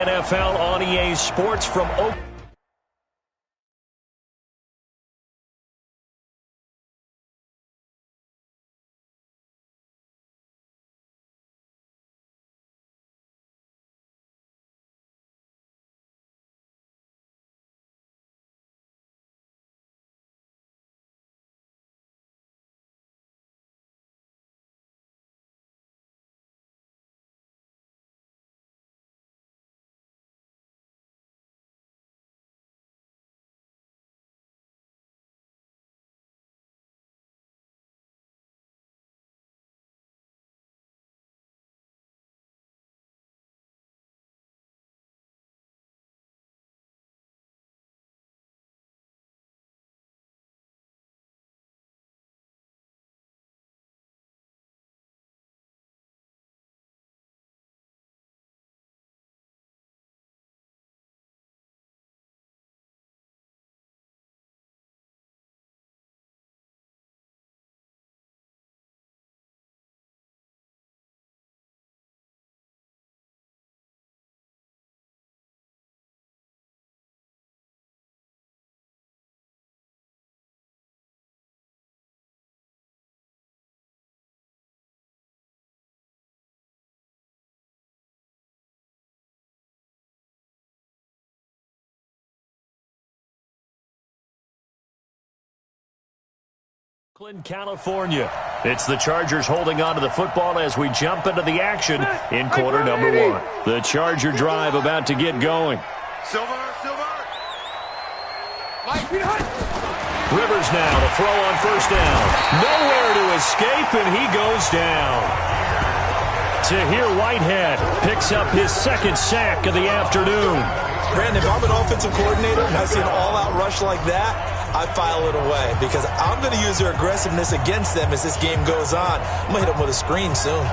NFL on EA Sports from Oakland. California. It's the Chargers holding on to the football as we jump into the action in quarter number one. The Charger drive about to get going. Silver. Rivers now to throw on first down. Nowhere to escape, and he goes down. Tahir Whitehead picks up his second sack of the afternoon. Brandon, if I'm an offensive coordinator and I see an all-out rush like that, I file it away because I'm going to use their aggressiveness against them as this game goes on. I'm going to hit them with a screen soon.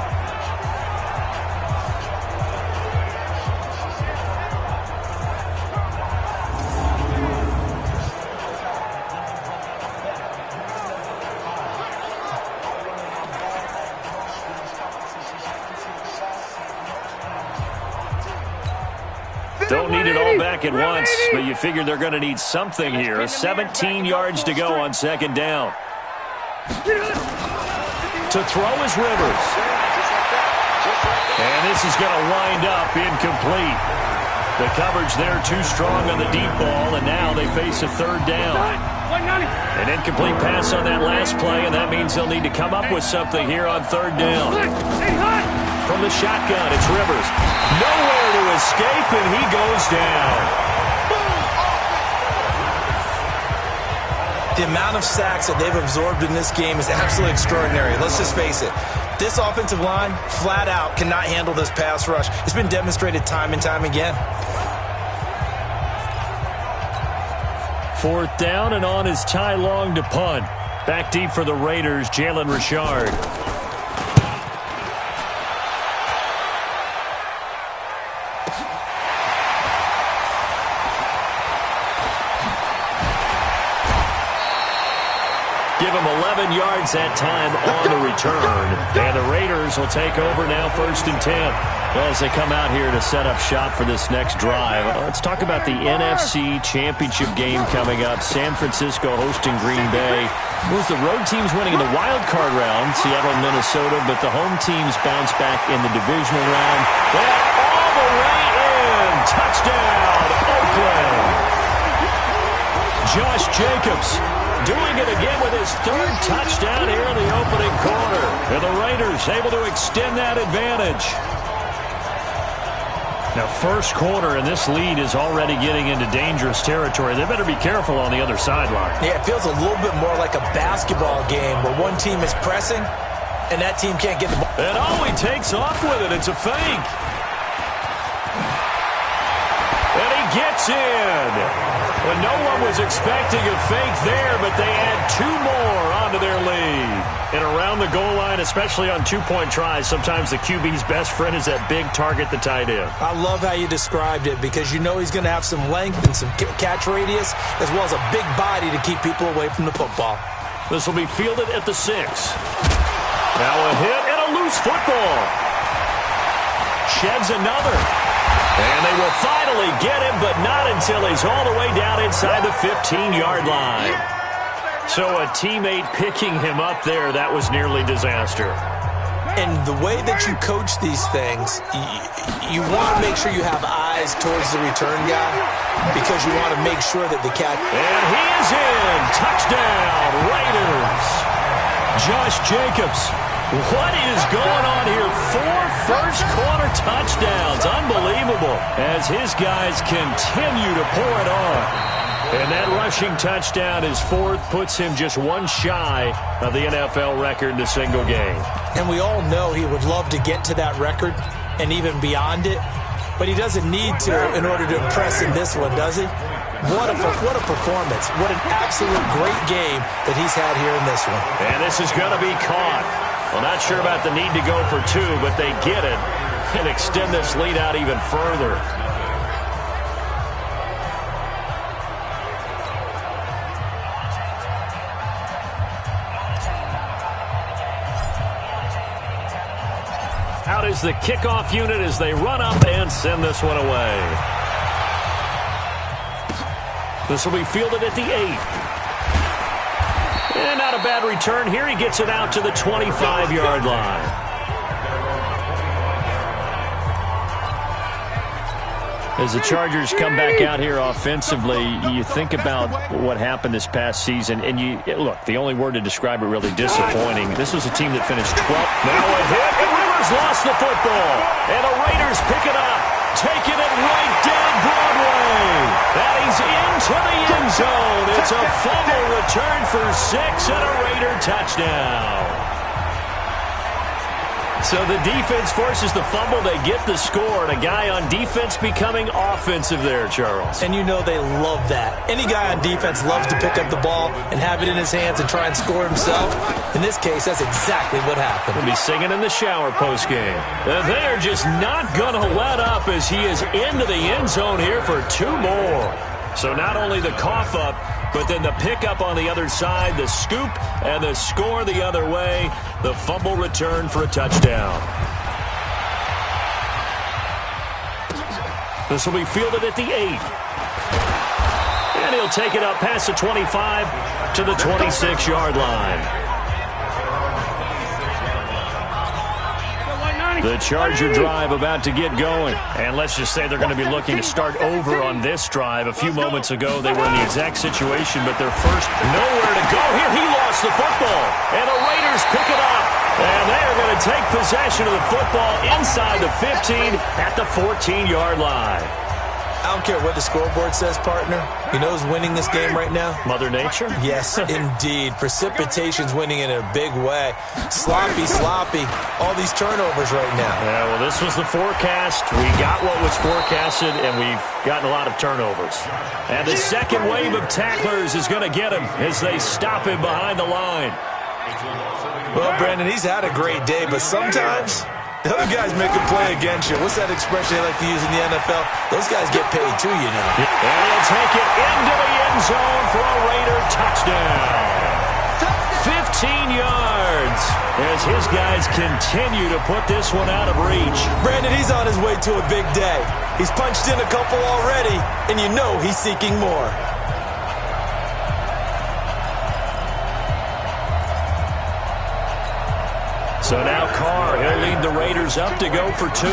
Don't need it all back at once, but you figure they're going to need something here. 17 yards to go on second down. To throw is Rivers. And this is going to wind up incomplete. The coverage there too strong on the deep ball, and now they face a third down. An incomplete pass on that last play, and that means they'll need to come up with something here on third down. From the shotgun, it's Rivers. Nowhere to escape, and he goes down. The amount of sacks that they've absorbed in this game is absolutely extraordinary. Let's just face it. This offensive line, flat out, cannot handle this pass rush. It's been demonstrated time and time again. Fourth down, and on is Ty Long to punt. Back deep for the Raiders, Jalen Richard. Give him 11 yards that time on the return. And the Raiders will take over now 1st and 10. Well, as they come out here to set up shop for this next drive, let's talk about the NFC Championship game coming up. San Francisco hosting Green Bay. It was the road teams winning in the wild card round, Seattle and Minnesota, but the home teams bounce back in the divisional round. And all the way in. Touchdown, Oakland. Josh Jacobs doing it again with his third touchdown here in the opening quarter. And the Raiders able to extend that advantage. Now, first quarter, and this lead is already getting into dangerous territory. They better be careful on the other sideline. Yeah, it feels a little bit more like a basketball game where one team is pressing and that team can't get the ball. And he takes off with it. It's a fake. And he gets in. Well, no one was expecting a fake there, but they add 2 more onto their lead. And around the goal line, especially on 2-point tries, sometimes the QB's best friend is that big target, the tight end. I love how you described it because you know he's going to have some length and some catch radius as well as a big body to keep people away from the football. This will be fielded at the 6. Now a hit and a loose football. Sheds another. And they will finally get him, but not until he's all the way down inside the 15-yard line. So a teammate picking him up there, that was nearly disaster. And the way that you coach these things, you want to make sure you have eyes towards the return guy because you want to make sure that the catch... And he is in. Touchdown, Raiders. Josh Jacobs. What is going on here? 4 first-quarter touchdowns. Unbelievable as his guys continue to pour it on. And that rushing touchdown, his 4th, puts him just one shy of the NFL record in a single game. And we all know he would love to get to that record and even beyond it, but he doesn't need to in order to impress in this one, does he? What a performance. What an absolute great game that he's had here in this one. And this is going to be caught. Well, not sure about the need to go for 2, but they get it and extend this lead out even further. Out is the kickoff unit as they run up and send this one away. This will be fielded at the 8. And not a bad return here. He gets it out to the 25-yard line. As the Chargers come back out here offensively, you think about what happened this past season, and look, the only word to describe it really disappointing. This was a team that finished 12th. Now a hit, and Rivers lost the football. And the Raiders pick it up, taking it right down Broadway. That is into the end zone. It's a fumble return for 6 and a Raider touchdown. So the defense forces the fumble. They get the score, and a guy on defense becoming offensive there, Charles. And you know they love that. Any guy on defense loves to pick up the ball and have it in his hands and try and score himself. In this case, that's exactly what happened. He'll be singing in the shower postgame. They are just not going to let up as he is into the end zone here for 2 more. So not only the cough up, but then the pickup on the other side, the scoop, and the score the other way. The fumble return for a touchdown. This will be fielded at the 8. And he'll take it up past the 25 to the 26-yard line. The Charger drive about to get going. And let's just say they're going to be looking to start over on this drive. A few moments ago, they were in the exact situation, but they're first nowhere to go. Here, he lost the football. And the Raiders pick it up. And they are going to take possession of the football inside the 15 at the 14-yard line. I don't care what the scoreboard says, partner. You know who's winning this game right now? Mother Nature? Yes, indeed. Precipitation's winning in a big way. Sloppy. All these turnovers right now. Yeah, well, this was the forecast. We got what was forecasted, and we've gotten a lot of turnovers. And the second wave of tacklers is going to get him as they stop him behind the line. Well, Brandon, he's had a great day, but sometimes the other guys make a play against you. What's that expression they like to use in the NFL? Those guys get paid too, you know. And he'll take it into the end zone for a Raider touchdown. 15 yards as his guys continue to put this one out of reach. Brandon, he's on his way to a big day. He's punched in a couple already, and you know he's seeking more. So now Carr, he'll lead the Raiders up to go for 2.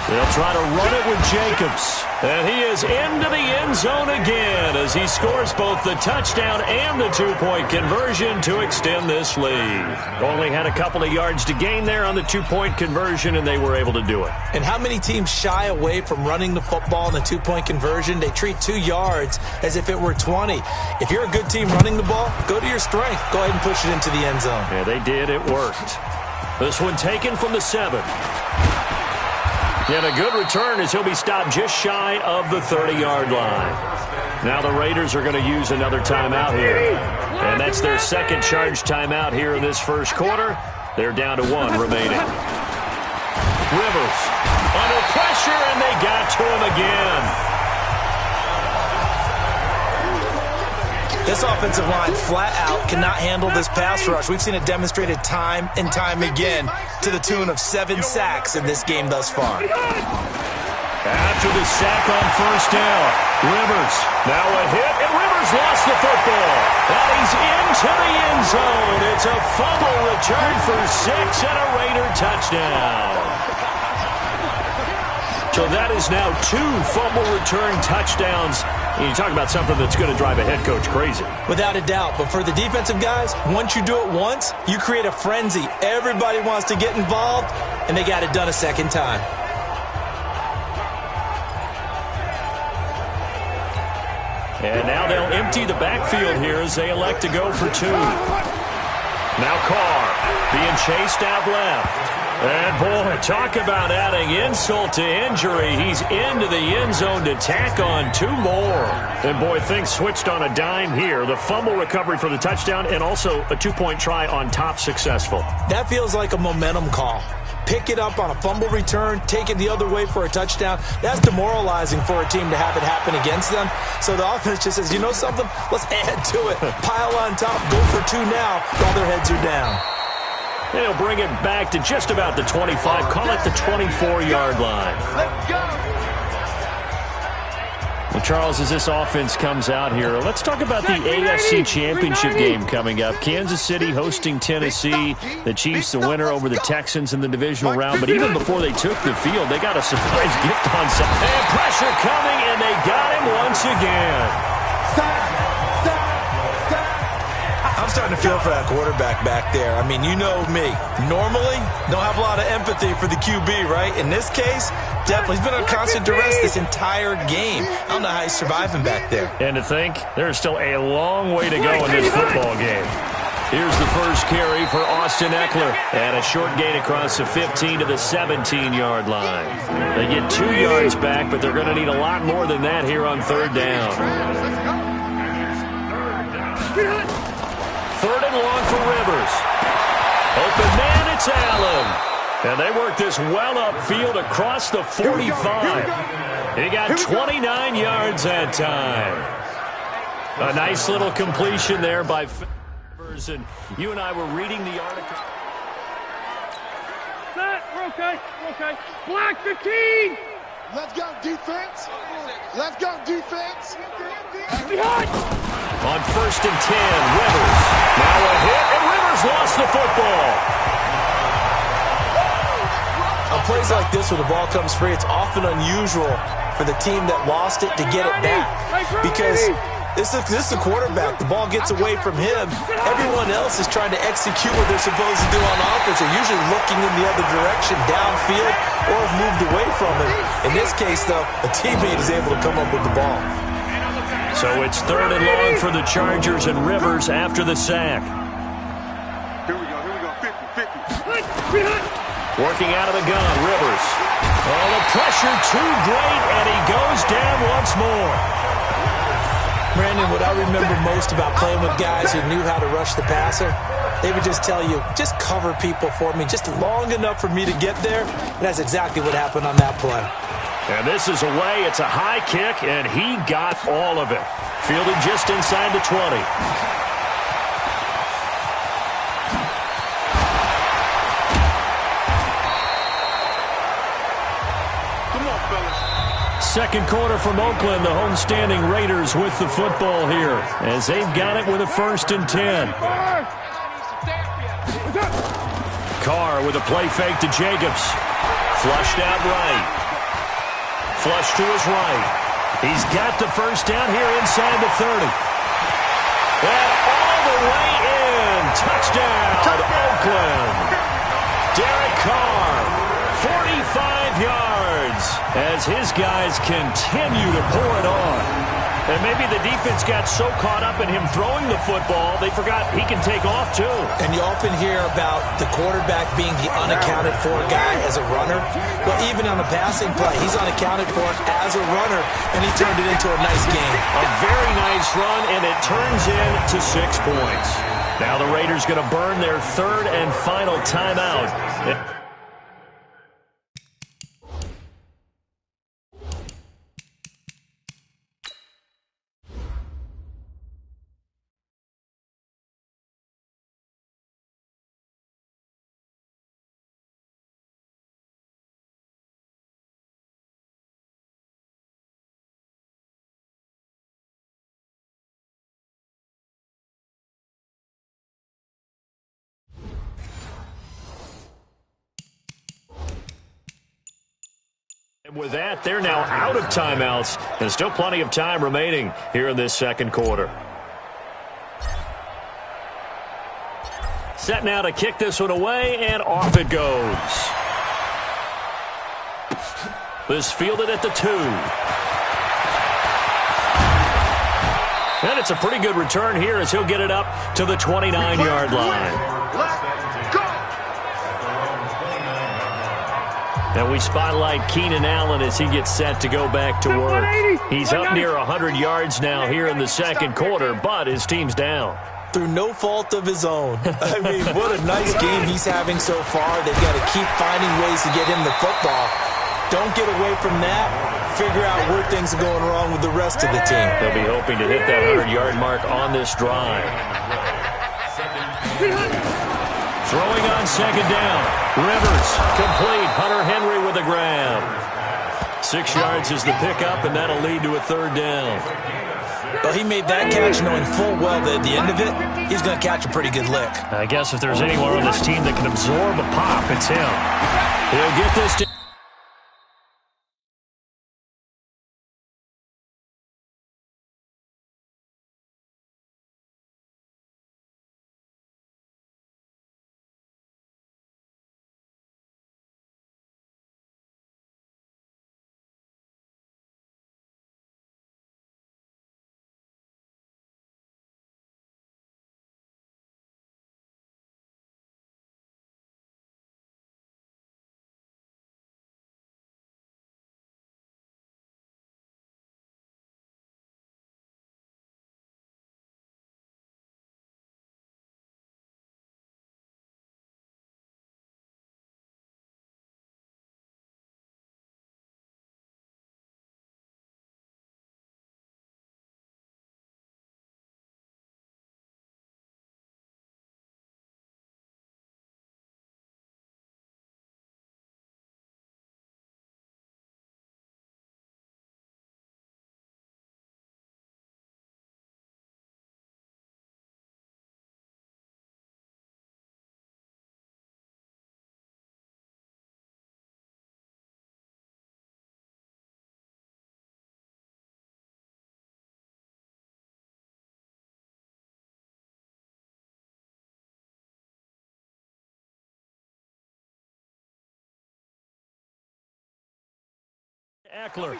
They'll try to run it with Jacobs. And he is into the end zone again as he scores both the touchdown and the 2-point conversion to extend this lead. Only had a couple of yards to gain there on the 2-point conversion, and they were able to do it. And how many teams shy away from running the football in the 2-point conversion? They treat 2 yards as if it were 20. If you're a good team running the ball, go to your strength. Go ahead and push it into the end zone. Yeah, they did. It worked. This one taken from the 7. And a good return as he'll be stopped just shy of the 30-yard line. Now the Raiders are going to use another timeout here. And that's their second charge timeout here in this first quarter. They're down to 1 remaining. Rivers under pressure, and they got to him again. This offensive line flat out cannot handle this pass rush. We've seen it demonstrated time and time again to the tune of 7 sacks in this game thus far. After the sack on first down, Rivers now a hit, and Rivers lost the football. And he's into the end zone. It's a fumble return for 6 and a Raider touchdown. So that is now 2 fumble return touchdowns. And you talk about something that's going to drive a head coach crazy. Without a doubt. But for the defensive guys, once you do it once, you create a frenzy. Everybody wants to get involved, and they got it done a second time. And now they'll empty the backfield here as they elect to go for 2. Now Carr being chased out left. And, boy, talk about adding insult to injury. He's into the end zone to tack on 2 more. And, boy, things switched on a dime here. The fumble recovery for the touchdown and also a 2-point try on top successful. That feels like a momentum call. Pick it up on a fumble return, take it the other way for a touchdown. That's demoralizing for a team to have it happen against them. So the offense just says, you know something? Let's add to it. Pile on top, go for 2 now while their heads are down. And he'll bring it back to just about the 25, call it the 24-yard line. Let's go. Well, Charles, as this offense comes out here, let's talk about the AFC Championship game coming up. Kansas City hosting Tennessee. The Chiefs, the winner over the Texans in the divisional round. But even before they took the field, they got a surprise gift on set. And pressure coming, and they got him once again. I'm starting to feel for that quarterback back there. I mean, you know me. Normally, don't have a lot of empathy for the QB, right? In this case, definitely. He's been on constant duress this entire game. I don't know how he's surviving back there. And to think, there's still a long way to go in this football game. Here's the first carry for Austin Eckler. And a short gain across the 15 to the 17-yard line. They get 2 yards back, but they're going to need a lot more than that here on 3rd down. 3rd and long for Rivers. Open man, it's Allen. And they work this well upfield across the 45. He got 29 yards that time. A nice little completion there by Rivers. And you and I were reading the article. We're okay. We're okay. Black 15. Let's go, defense. Let's go, defense. Behind. On 1st and 10, Rivers. Now a hit, and Rivers lost the football. On plays like this where the ball comes free, it's often unusual for the team that lost it to get it back. Because this is the quarterback. The ball gets away from him. Everyone else is trying to execute what they're supposed to do on offense. They're usually looking in the other direction, downfield, or have moved away from it. In this case, though, a teammate is able to come up with the ball. So it's 3rd and long for the Chargers and Rivers after the sack. Here we go, 50. Working out of the gun, Rivers. Oh, the pressure too great, and he goes down once more. Brandon, what I remember most about playing with guys who knew how to rush the passer, they would just tell you, just cover people for me, just long enough for me to get there. And that's exactly what happened on that play. And this is away. It's a high kick, and he got all of it. Fielded just inside the 20. Come on, fellas. Second quarter from Oakland, the homestanding Raiders with the football here as they've got it with a 1st and 10. Carr with a play fake to Jacobs. Flushed out right. Flush to his right. He's got the first down here inside the 30. And all the way in. Touchdown, Oakland. Derek Carr, 45 yards as his guys continue to pour it on. And maybe the defense got so caught up in him throwing the football, they forgot he can take off too. And you often hear about the quarterback being the unaccounted for guy as a runner. Well, even on a passing play, he's unaccounted for as a runner, and he turned it into a nice game. A very nice run, and it turns into 6 points. Now the Raiders going to burn their 3rd and final timeout. With that, they're now out of timeouts, and still plenty of time remaining here in this second quarter. Set now to kick this one away, and off it goes. This fielded at the 2. And it's a pretty good return here as he'll get it up to the 29-yard line. And we spotlight Keenan Allen as he gets set to go back to work. He's up near 100 yards now here in the second quarter, but his team's down. Through no fault of his own. I mean, what a nice game he's having so far. They've got to keep finding ways to get him the football. Don't get away from that. Figure out where things are going wrong with the rest of the team. They'll be hoping to hit that 100-yard mark on this drive. Throwing on second down. Rivers, complete. Hunter Henry with a grab. 6 yards is the pickup, and that'll lead to a third down. Well, he made that catch knowing full well that at the end of it, he's going to catch a pretty good lick. I guess if there's anyone on this team that can absorb a pop, it's him. He'll get this to... Eckler.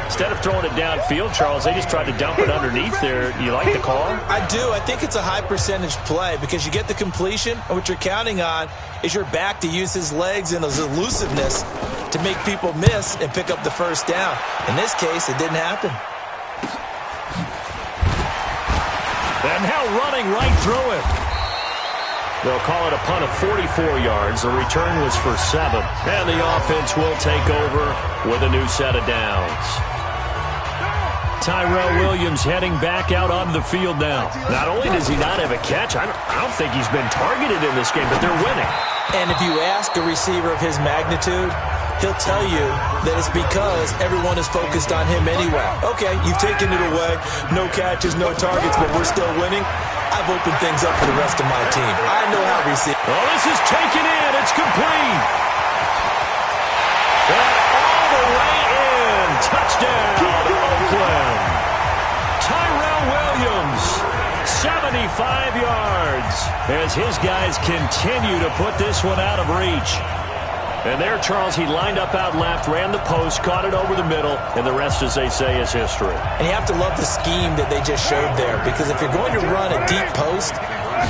Instead of throwing it downfield, Charles, they just tried to dump it underneath there. You like the call? I do. I think it's a high percentage play because you get the completion, and what you're counting on is your back to use his legs and his elusiveness to make people miss and pick up the first down. In this case, it didn't happen. And now running right through it. They'll call it a punt of 44 yards. The return was for 7. And the offense will take over with a new set of downs. Tyrell Williams heading back out onto the field now. Not only does he not have a catch, I don't think he's been targeted in this game, but they're winning. And if you ask a receiver of his magnitude, he'll tell you that it's because everyone is focused on him anyway. Okay, you've taken it away. No catches, no targets, but we're still winning. I've opened things up for the rest of my team. I know how to receive. Well, this is taken in. It's complete. And all the way in. Touchdown, Oakland. Tyrell Williams, 75 yards, as his guys continue to put this one out of reach. And there, Charles, he lined up out left, ran the post, caught it over the middle, and the rest, as they say, is history. And you have to love the scheme that they just showed there, because if you're going to run a deep post,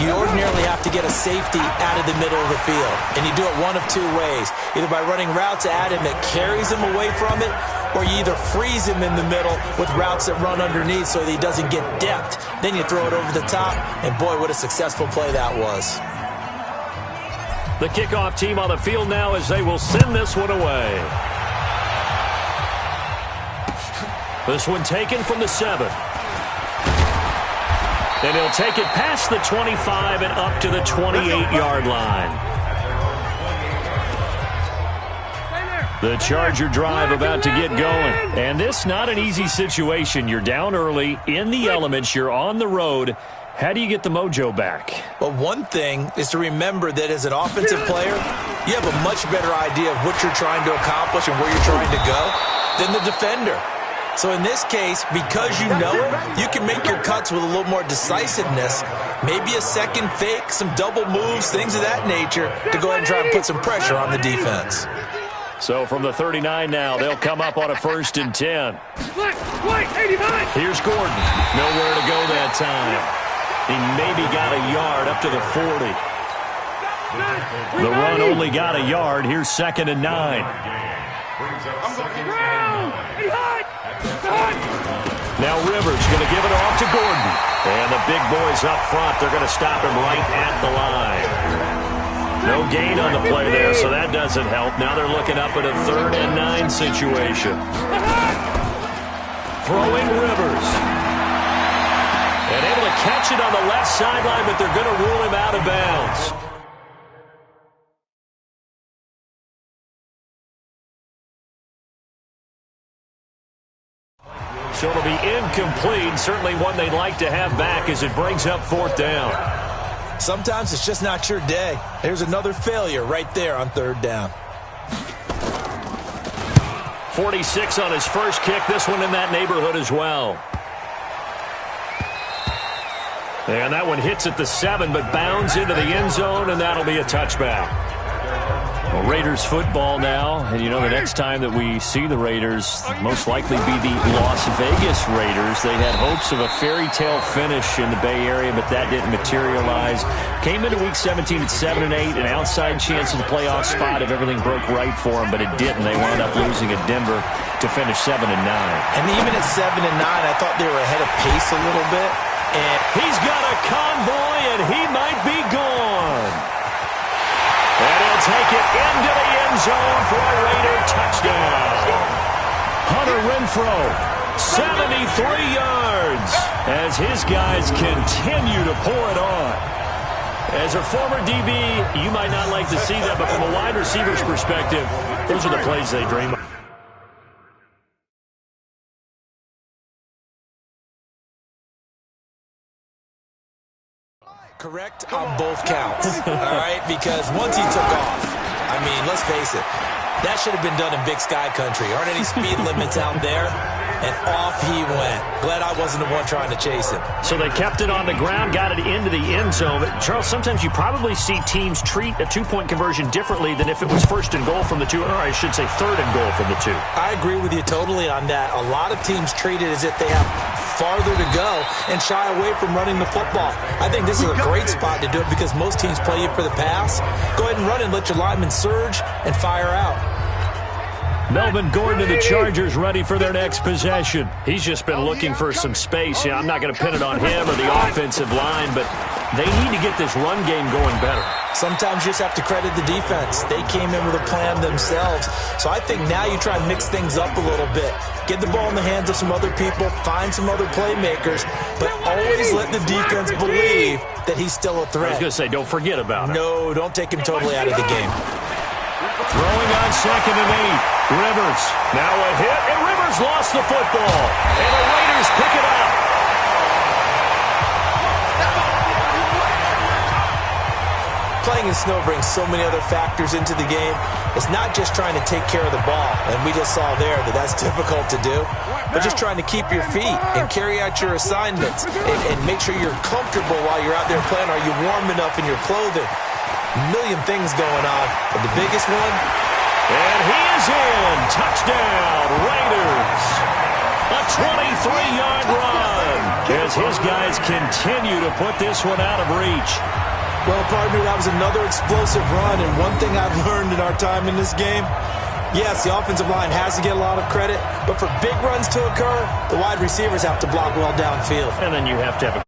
you ordinarily have to get a safety out of the middle of the field. And you do it one of two ways, either by running routes at him that carries him away from it, or you either freeze him in the middle with routes that run underneath so that he doesn't get depth. Then you throw it over the top, and boy, what a successful play that was. The kickoff team on the field now as they will send this one away. This one taken from the 7. And he'll take it past the 25 and up to the 28-yard line. The Charger drive about to get going. And this not an easy situation. You're down early, in the elements, you're on the road, How do you get the mojo back? Well, one thing is to remember that as an offensive player, you have a much better idea of what you're trying to accomplish and where you're trying to go than the defender. So in this case, because you know it, you can make your cuts with a little more decisiveness, maybe a second fake, some double moves, things of that nature, to go ahead and try and put some pressure on the defense. So from the 39 now, they'll come up on a 1st and 10. Here's Gordon. Nowhere to go that time. He maybe got a yard up to the 40. The run only got a yard. Here's 2nd and 9. Now Rivers going to give it off to Gordon. And the big boys up front, they're going to stop him right at the line. No gain on the play there, so that doesn't help. Now they're looking up at a 3rd and 9 situation. Throwing Rivers. And able to catch it on the left sideline, but they're going to rule him out of bounds. So it'll be incomplete. Certainly one they'd like to have back as it brings up 4th down. Sometimes it's just not your day. There's another failure right there on 3rd down. 46 on his first kick. This one in that neighborhood as well. And that one hits at the 7, but bounds into the end zone, and that'll be a touchback. Well, Raiders football now, and you know the next time that we see the Raiders, most likely be the Las Vegas Raiders. They had hopes of a fairy tale finish in the Bay Area, but that didn't materialize. Came into Week 17 at 7-8, an outside chance of the playoff spot if everything broke right for them, but it didn't. They wound up losing at Denver to finish 7-9. And even at 7-9, I thought they were ahead of pace a little bit. And he's got a convoy, and he might be gone. And he'll take it into the end zone for a Raider touchdown. Hunter Renfrow, 73 yards, as his guys continue to pour it on. As a former DB, you might not like to see that, but from a wide receiver's perspective, those are the plays they dream of. Correct on both counts, all right? Because once he took off, I mean, let's face it, that should have been done in Big Sky Country. Aren't any speed limits out there? And off he went. Glad I wasn't the one trying to chase him. So they kept it on the ground, got it into the end zone. But Charles, sometimes you probably see teams treat a two-point conversion differently than if it was 1st and goal from the 2, or I should say 3rd and goal from the 2. I agree with you totally on that. A lot of teams treat it as if they have farther to go and shy away from running the football. I think this is a great spot to do it because most teams play you for the pass. Go ahead and run and let your linemen surge and fire out. Melvin Gordon and the Chargers ready for their next possession. He's just been looking for some space. Yeah, I'm not going to pin it on him or the offensive line, but they need to get this run game going better. Sometimes you just have to credit the defense. They came in with a plan themselves. So I think now you try and mix things up a little bit. Get the ball in the hands of some other people, find some other playmakers, but always let the defense believe that he's still a threat. I was going to say, don't forget about it. No, don't take him totally out of the game. Throwing on 2nd and 8. Rivers. Now a hit, and Rivers lost the football. And the Raiders pick it up. Playing in snow brings so many other factors into the game. It's not just trying to take care of the ball, and we just saw there that that's difficult to do, but just trying to keep your feet and carry out your assignments and make sure you're comfortable while you're out there playing. Are you warm enough in your clothing? A million things going on, but the biggest one. And he is in. Touchdown, Raiders. A 23-yard run as his guys continue to put this one out of reach. Well, partner, that was another explosive run, and one thing I've learned in our time in this game, yes, the offensive line has to get a lot of credit, but for big runs to occur, the wide receivers have to block well downfield. And then you have to have a